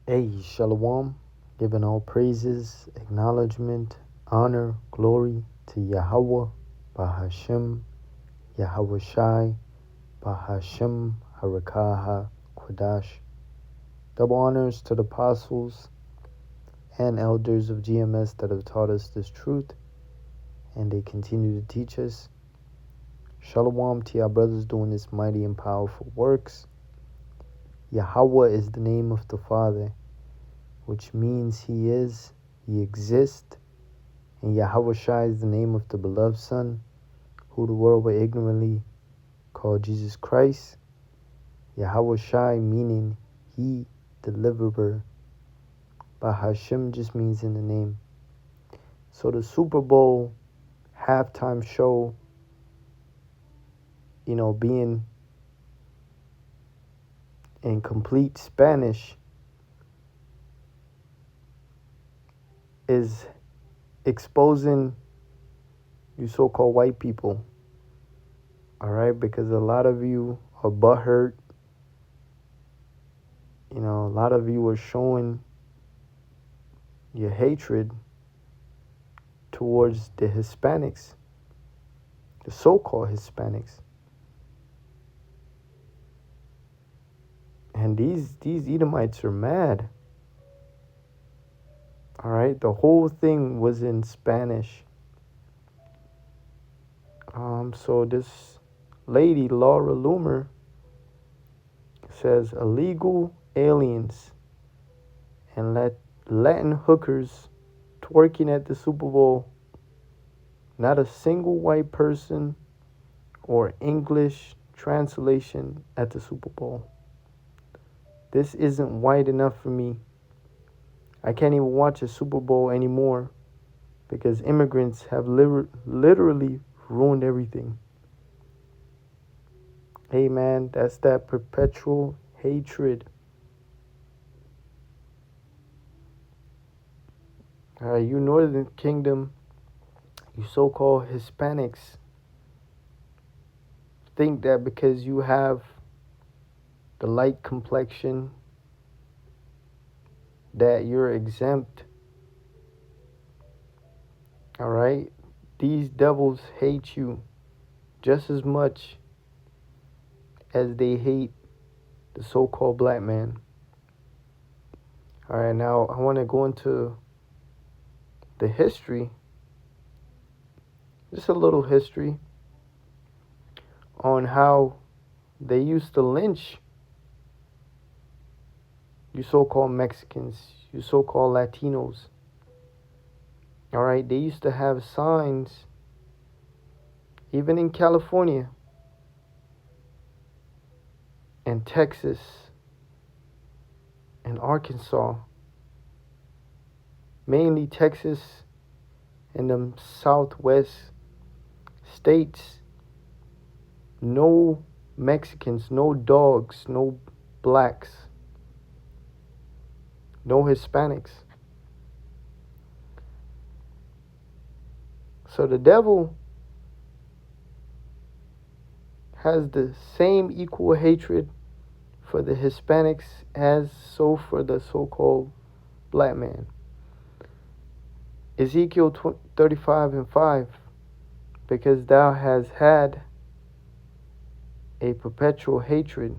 Hey, Shalom, giving all praises, acknowledgement, honor, glory to Yahweh, Bahashem, Yahweh Shai, Bahashem, Harakaha, Quadash. Double honors to the apostles and elders of GMS that have taught us this truth, and they continue to teach us. Shalom to our brothers doing this mighty and powerful works. Yahweh is the name of the Father, which means He is, He exists. And Yahweh Shai is the name of the beloved Son, who the world will ignorantly call Jesus Christ. Yahweh Shai meaning He, deliverer. Bahashem just means in the name. So the Super Bowl halftime show, being in complete Spanish is exposing you so-called white people. All right, because a lot of you are butthurt. A lot of you are showing your hatred towards the Hispanics, the so-called Hispanics. And these Edomites are mad. All right, the whole thing was in Spanish. So this lady, Laura Loomer, says illegal aliens and Latin hookers twerking at the Super Bowl. Not a single white person or English translation at the Super Bowl. This isn't white enough for me. I can't even watch a Super Bowl anymore because immigrants have literally ruined everything. Hey man, that's that perpetual hatred. You Northern Kingdom, you so-called Hispanics, think that because you have the light complexion that you're exempt. All right? These devils hate you just as much as they hate the so-called black man. All right, now I want to go into the history, just a little history on how they used to lynch you so-called Mexicans, you so-called Latinos. All right, they used to have signs, even in California and Texas and Arkansas, mainly Texas and the southwest states. No Mexicans, no dogs, no blacks, no Hispanics. So the devil has the same equal hatred for the Hispanics as so for the so-called black man. Ezekiel 35:5, because thou hast had a perpetual hatred.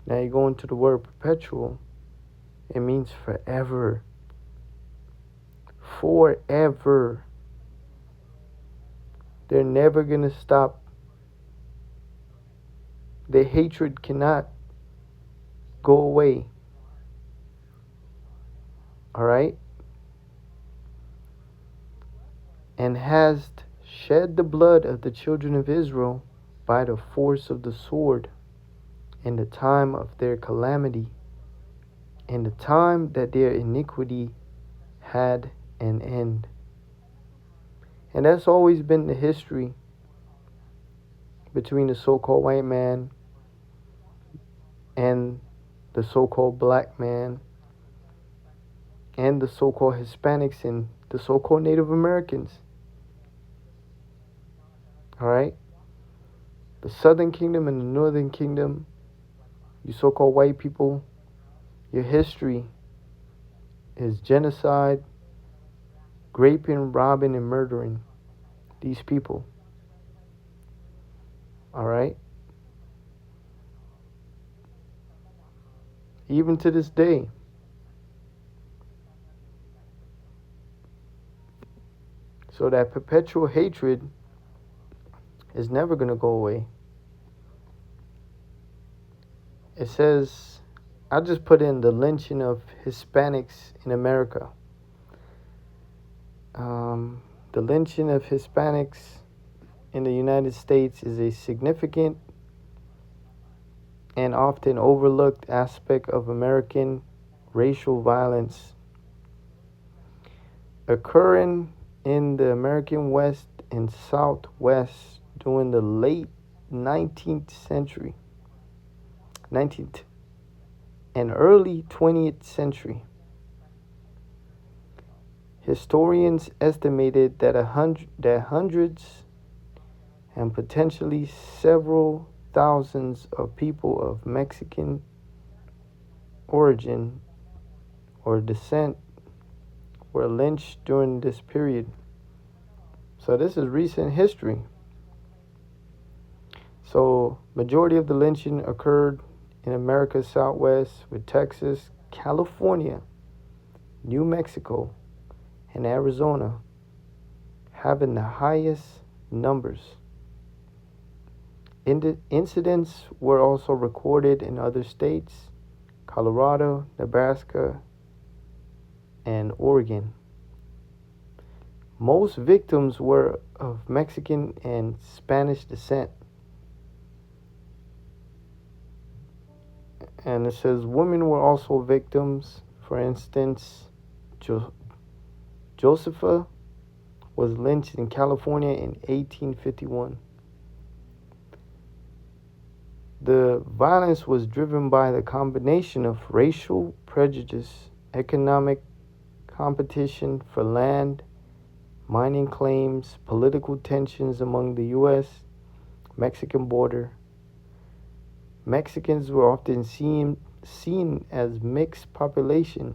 Now you go into the word perpetual, it means forever. Forever. They're never going to stop. The hatred cannot go away. All right? And hast shed the blood of the children of Israel by the force of the sword in the time of their calamity, in the time that their iniquity had an end. And that's always been the history between the so-called white man and the so-called black man and the so-called Hispanics and the so-called Native Americans. All right? The Southern Kingdom and the Northern Kingdom, you so-called white people, Your history is genocide, raping, robbing, and murdering these people. All right? Even to this day. So that perpetual hatred is never going to go away. It says, I just put in the lynching of Hispanics in America. The lynching of Hispanics in the United States is a significant and often overlooked aspect of American racial violence, occurring in the American West and Southwest during the late 19th and early 20th century. Historians estimated that hundreds and potentially several thousands of people of Mexican origin or descent were lynched during this period. So this is recent history. So majority of the lynching occurred in America's Southwest, with Texas, California, New Mexico, and Arizona having the highest numbers. Incidents were also recorded in other states, Colorado, Nebraska, and Oregon. Most victims were of Mexican and Spanish descent. And it says women were also victims. For instance, Josepha was lynched in California in 1851. The violence was driven by the combination of racial prejudice, economic competition for land, mining claims, political tensions among the U.S.-Mexican border. Mexicans were often seen as mixed population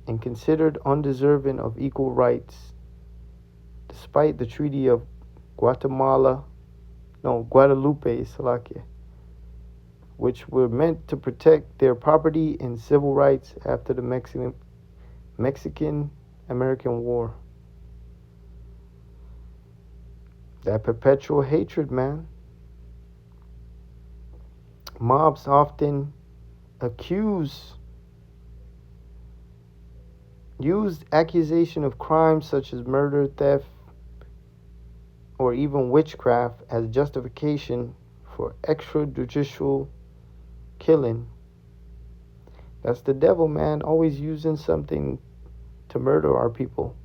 and considered undeserving of equal rights, despite the Treaty of Guadalupe, Slovakia, which were meant to protect their property and civil rights after the Mexican-American War. That perpetual hatred, man. Mobs often used accusation of crimes such as murder, theft, or even witchcraft as justification for extrajudicial killing. That's the devil, man, always using something to murder our people.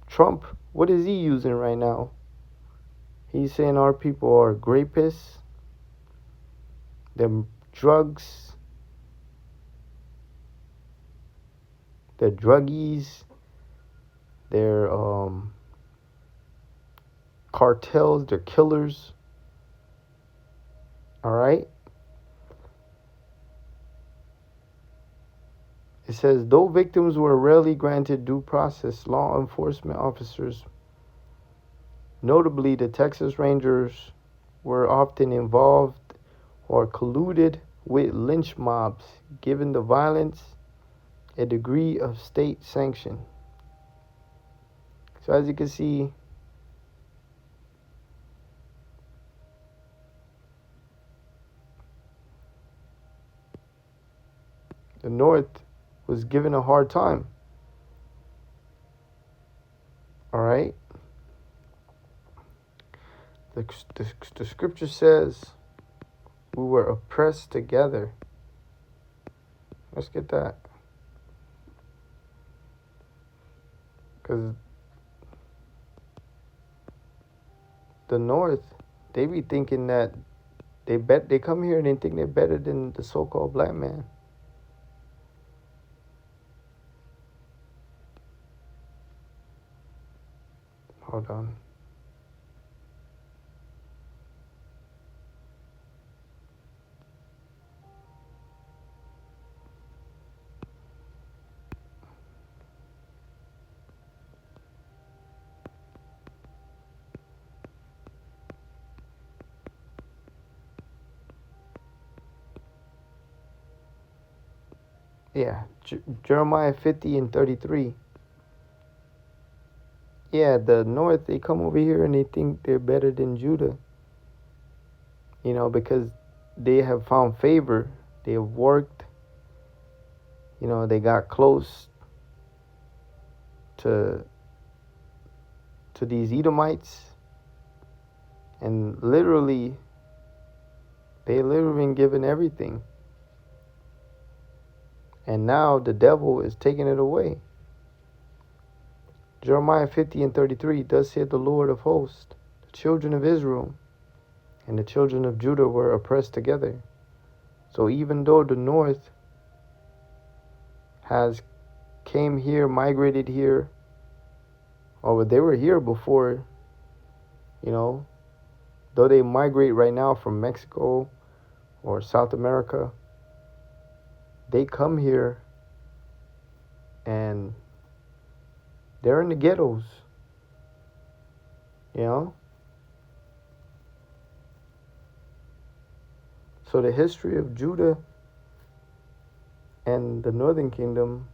Trump, what is he using right now? He's saying our people are rapists, they're drugs, they're druggies, they're cartels, they're killers. All right? It says, though victims were rarely granted due process, law enforcement officers, notably the Texas Rangers, were often involved or colluded with lynch mobs, giving the violence a degree of state sanction. So as you can see, the North was given a hard time. All right? The scripture says we were oppressed together. Let's get that. Because the North, they be thinking that they come here and they think they're better than the so-called black man. Hold on. Yeah, Jeremiah 50 and 33. Yeah, the north, they come over here and they think they're better than Judah, because they have found favor. They have worked, they got close to these Edomites, and they literally been given everything. And now the devil is taking it away. Jeremiah 50 and 33, thus saith the Lord of hosts, the children of Israel and the children of Judah were oppressed together. So even though the north has came here, migrated here, or they were here before, though they migrate right now from Mexico or South America, they come here and they're in the ghettos, So the history of Judah and the northern kingdom,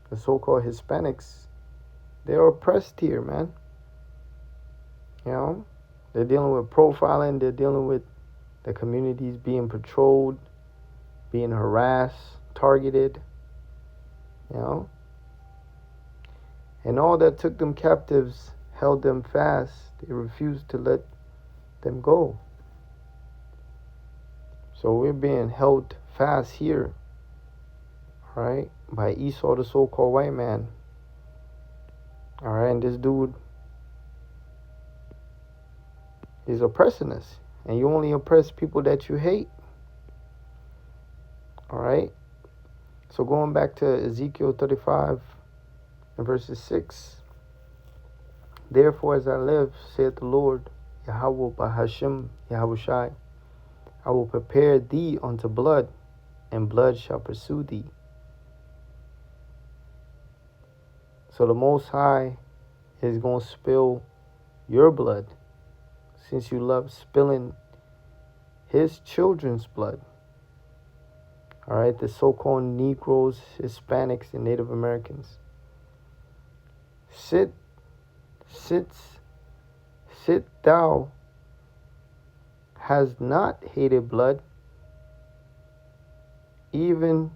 the so-called Hispanics, they're oppressed here, man. They're dealing with profiling, they're dealing with the communities being patrolled, being harassed, targeted, And all that took them captives held them fast. They refused to let them go. So we're being held fast here, right, by Esau, the so-called white man. All right, and this dude is oppressing us. And you only oppress people that you hate. All right. So going back to Ezekiel 35 and verses 6. Therefore, as I live, saith the Lord, Yahweh Bahashem, Yahweh Shai, I will prepare thee unto blood, and blood shall pursue thee. So the Most High is going to spill your blood, since you love spilling his children's blood. All right, the so-called Negroes, Hispanics, and Native Americans. Sit thou has not hated blood, even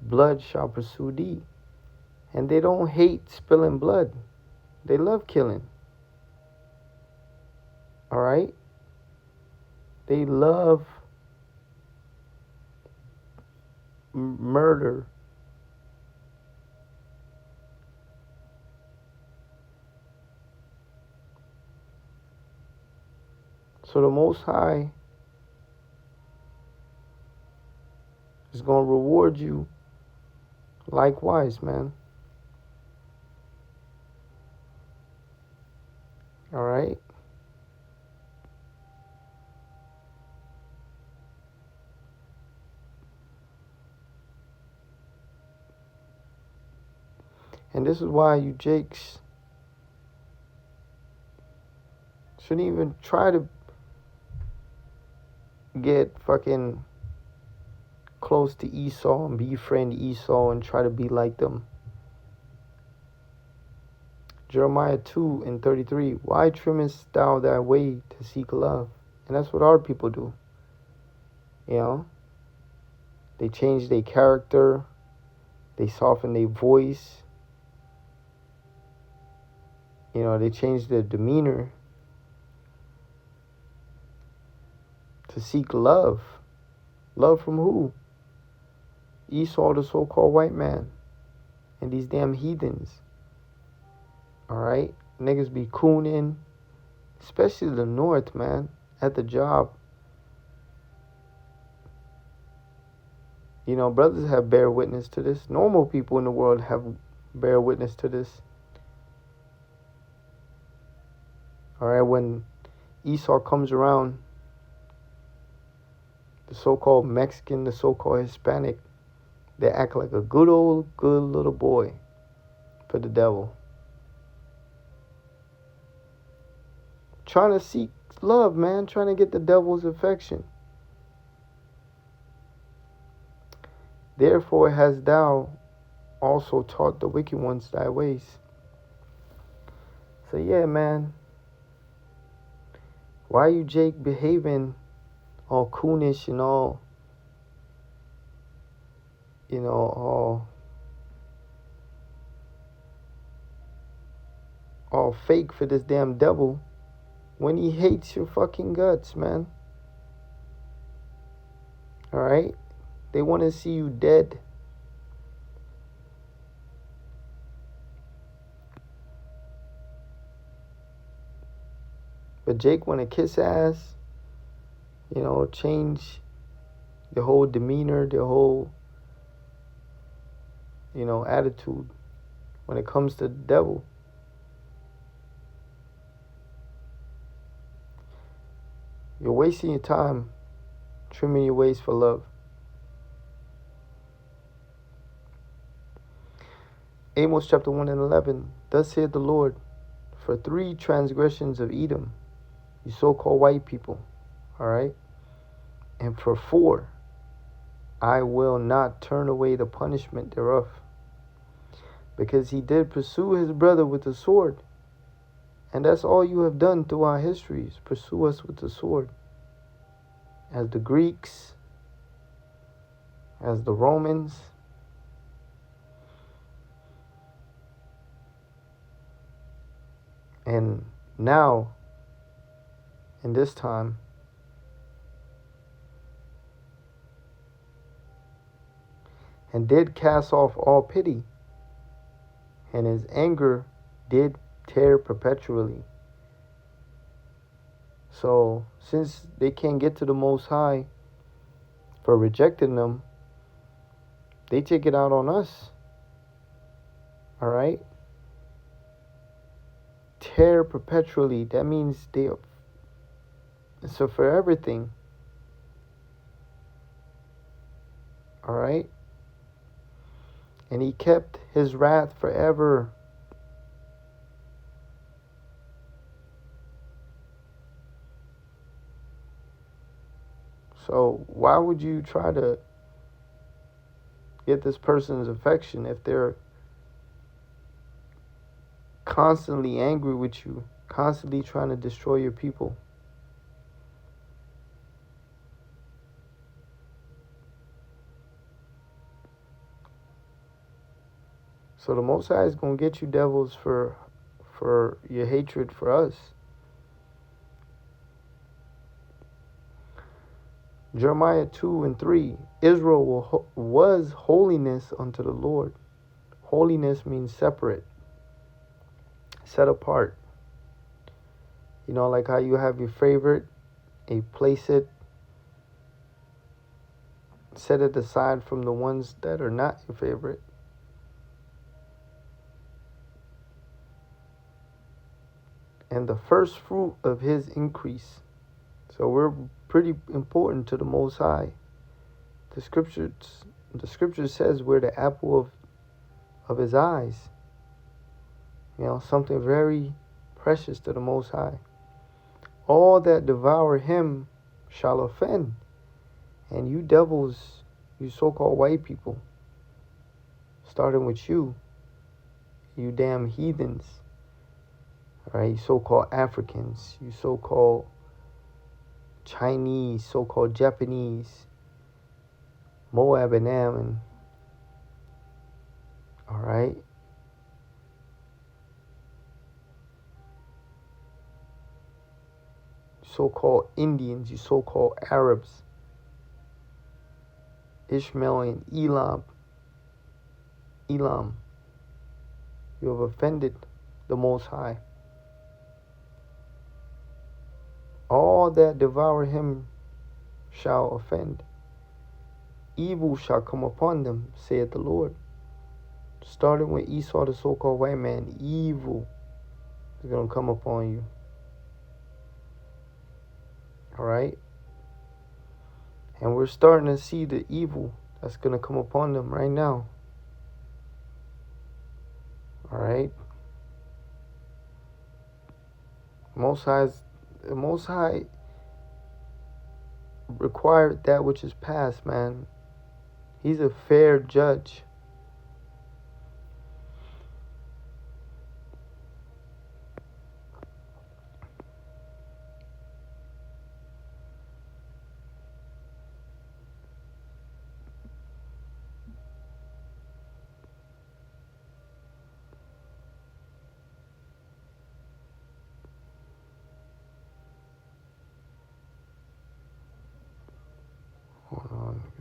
blood shall pursue thee. And they don't hate spilling blood. They love killing. All right? They love murder. So the Most High is going to reward you likewise, man. All right? And this is why you Jakes shouldn't even try to get fucking close to Esau and befriend Esau and try to be like them. Jeremiah 2 and 33, why trimmest thou thy way to seek love? And that's what our people do. They change their character. They soften their voice. They change their demeanor to seek love. Love from who? Esau, the so-called white man, and these damn heathens. All right? Niggas be cooning, especially the north, man, at the job. Brothers have bear witness to this. Normal people in the world have bear witness to this. All right, when Esau comes around, the so-called Mexican, the so-called Hispanic, they act like a good little boy for the devil. Trying to seek love, man. Trying to get the devil's affection. Therefore hast thou, also taught the wicked ones thy ways. So yeah, man. Why you, Jake, behaving all coonish and all, all fake for this damn devil when he hates your fucking guts, man? Alright? They want to see you dead. But Jake want to kiss ass, change the whole demeanor, the whole, attitude when it comes to the devil. You're wasting your time trimming your waist for love. Amos chapter 1 and 11. Thus saith the Lord, for 3 transgressions of Edom, you so-called white people, alright? And for 4, I will not turn away the punishment thereof. Because he did pursue his brother with the sword. And that's all you have done through our histories, pursue us with the sword. As the Greeks, as the Romans, and now, in this time, and did cast off all pity, and his anger did tear perpetually. So, since they can't get to the Most High for rejecting them, they take it out on us. Alright? Tear perpetually. That means so for everything. Alright? And he kept his wrath forever. So why would you try to get this person's affection if they're constantly angry with you, constantly trying to destroy your people? So the Most High is going to get you devils for your hatred for us. Jeremiah 2 and 3. Israel was holiness unto the Lord. Holiness means separate, set apart. Like how you have your favorite, you place it, set it aside from the ones that are not your favorite. And the first fruit of his increase. So we're pretty important to the Most High. The scripture says we're the apple of his eyes. Something very precious to the Most High. All that devour him shall offend. And you devils, you so-called white people, starting with you damn heathens, alright, you so-called Africans, you so-called Chinese, so-called Japanese, Moab and Ammon, alright? So-called Indians, you so-called Arabs, Ishmael and Elam, you have offended the Most High. All that devour him shall offend. Evil shall come upon them, saith the Lord. Starting with Esau, the so-called white man, evil is going to come upon you. Alright? And we're starting to see the evil that's going to come upon them right now. Alright? The Most High required that which is past, man. He's a fair judge.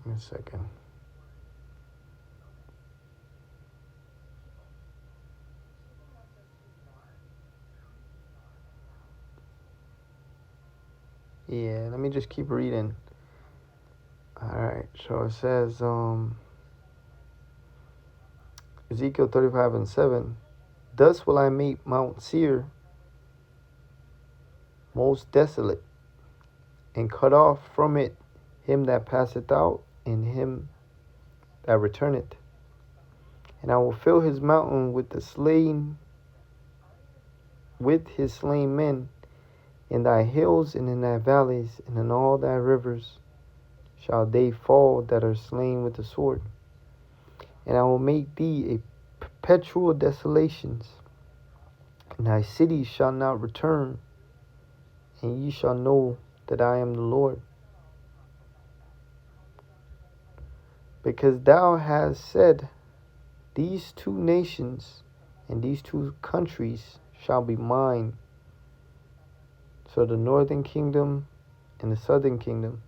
Give me a second. Yeah, let me just keep reading. Alright, so it says, Ezekiel 35:7, thus will I make Mount Seir most desolate, and cut off from it him that passeth out, and him that returneth. And I will fill his mountain with the slain, with his slain men, in thy hills and in thy valleys, and in all thy rivers shall they fall that are slain with the sword. And I will make thee a perpetual desolations, and thy cities shall not return, and ye shall know that I am the Lord. Because thou hast said, these two nations and these two countries shall be mine. So the northern kingdom and the southern kingdom.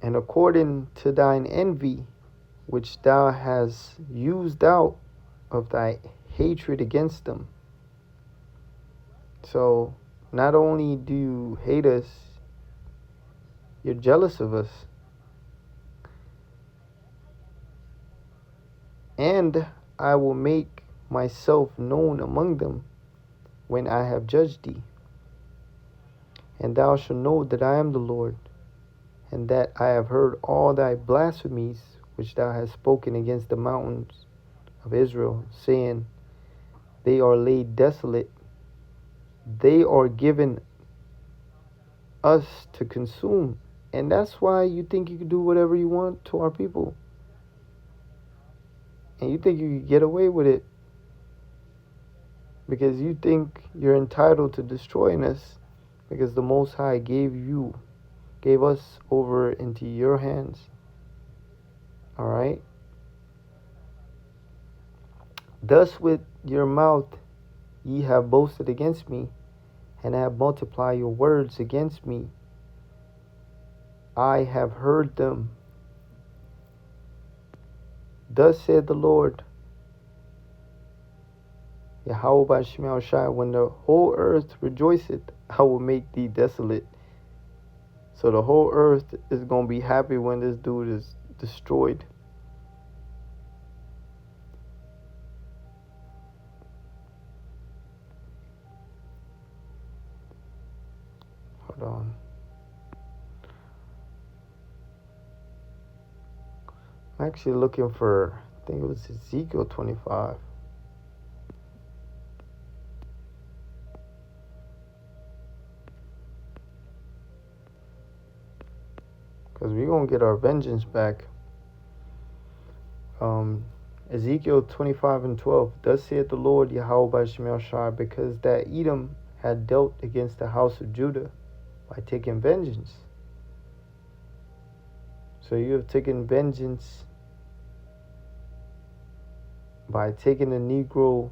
And according to thine envy, which thou hast used out of thy hatred against them. So not only do you hate us, you're jealous of us. And I will make myself known among them when I have judged thee. And thou shalt know that I am the Lord, and that I have heard all thy blasphemies which thou hast spoken against the mountains of Israel, saying, they are laid desolate, they are given us to consume. And that's why you think you can do whatever you want to our people. And you think you can get away with it because you think you're entitled to destroying us, because the Most High gave us over into your hands. Alright? Thus with your mouth ye have boasted against me, and have multiplied your words against me. I have heard them. Thus said the Lord, Yahweh by Shemel Shai, when the whole earth rejoiceth, I will make thee desolate. So the whole earth is going to be happy when this dude is destroyed. Hold on. I'm actually looking for, I think it was Ezekiel 25. Because we're going to get our vengeance back. Ezekiel 25:12. Thus saith the Lord Yahweh by Shemel Shai, because that Edom had dealt against the house of Judah by taking vengeance. So you have taken vengeance by taking the Negro,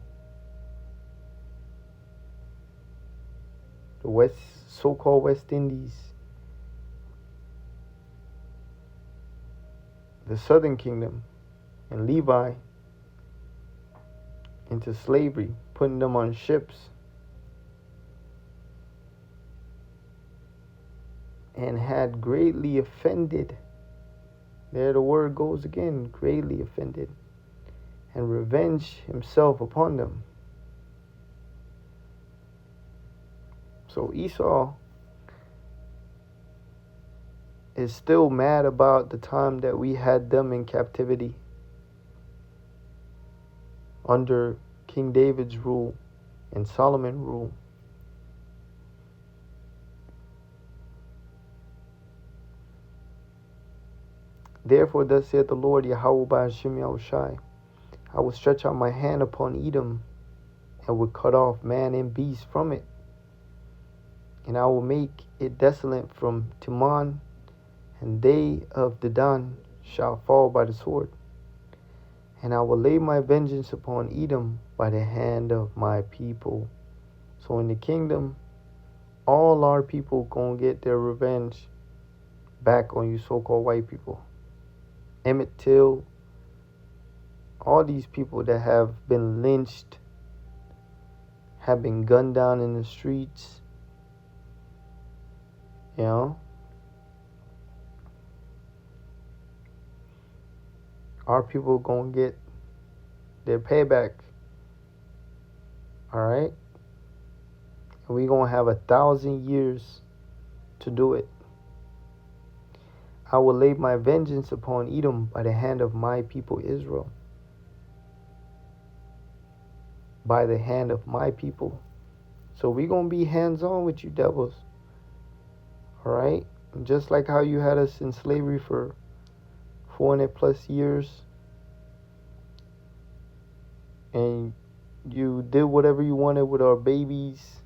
the so-called West Indies, the Southern Kingdom, and Levi into slavery, putting them on ships, and had greatly offended. There the word goes again, greatly offended, and revenged himself upon them. So Esau is still mad about the time that we had them in captivity under King David's rule and Solomon's rule. Therefore thus saith the Lord Yahweh by Hashem Yahushai, I will stretch out my hand upon Edom, and will cut off man and beast from it. And I will make it desolate from Teman, and they of Dedan shall fall by the sword. And I will lay my vengeance upon Edom by the hand of my people. So in the kingdom All our people gonna get their revenge back on you so-called white people. Emmett Till, all these people that have been lynched, have been gunned down in the streets, you know, our people gonna get their payback. All right, and we gonna have 1,000 years to do it. I will lay my vengeance upon Edom by the hand of my people Israel. By the hand of my people. So we gonna be hands-on with you devils. All right, just like how you had us in slavery for 400 plus years, and you did whatever you wanted with our babies,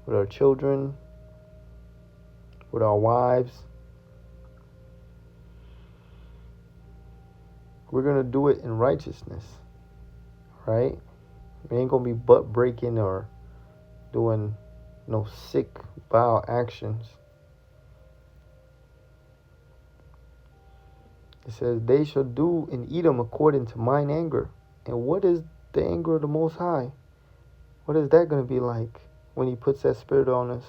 with our children, with our wives. We're gonna do it in righteousness, right? We ain't gonna be butt breaking or doing no sick, vile actions. It says, they shall do in Edom according to mine anger. And what is the anger of the Most High? What is that going to be like when he puts that spirit on us?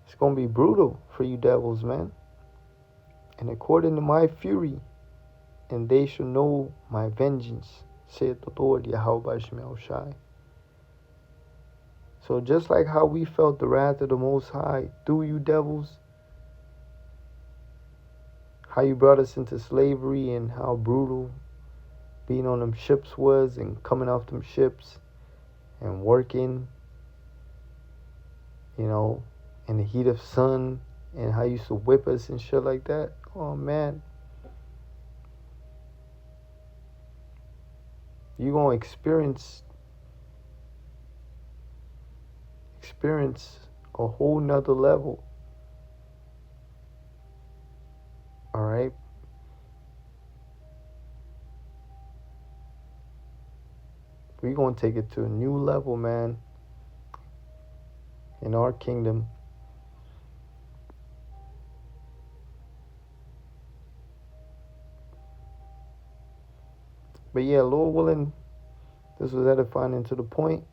It's going to be brutal for you devils, man. And according to my fury, and they shall know my vengeance, saith the Lord Yahweh Shemel Shai. So just like how we felt the wrath of the Most High through you devils, how you brought us into slavery and how brutal being on them ships was and coming off them ships and working, you know, in the heat of sun, and how you used to whip us and shit like that. Oh man, you gonna experience a whole nother level. All right. We're gonna take it to a new level, man, in our kingdom. But yeah, Lord willing, this was edifying and to the point.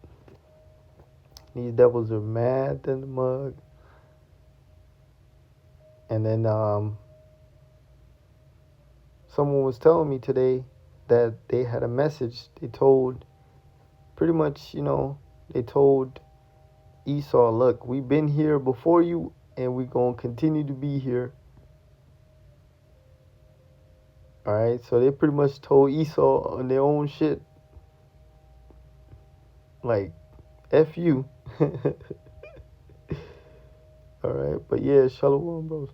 These devils are mad than the mug. And then someone was telling me today that they had a message. They told, pretty much, you know, they told Esau, look, we've been here before you and we're going to continue to be here. All right, so they pretty much told Esau on their own shit, like, F you. All right, but yeah, shalom, bros.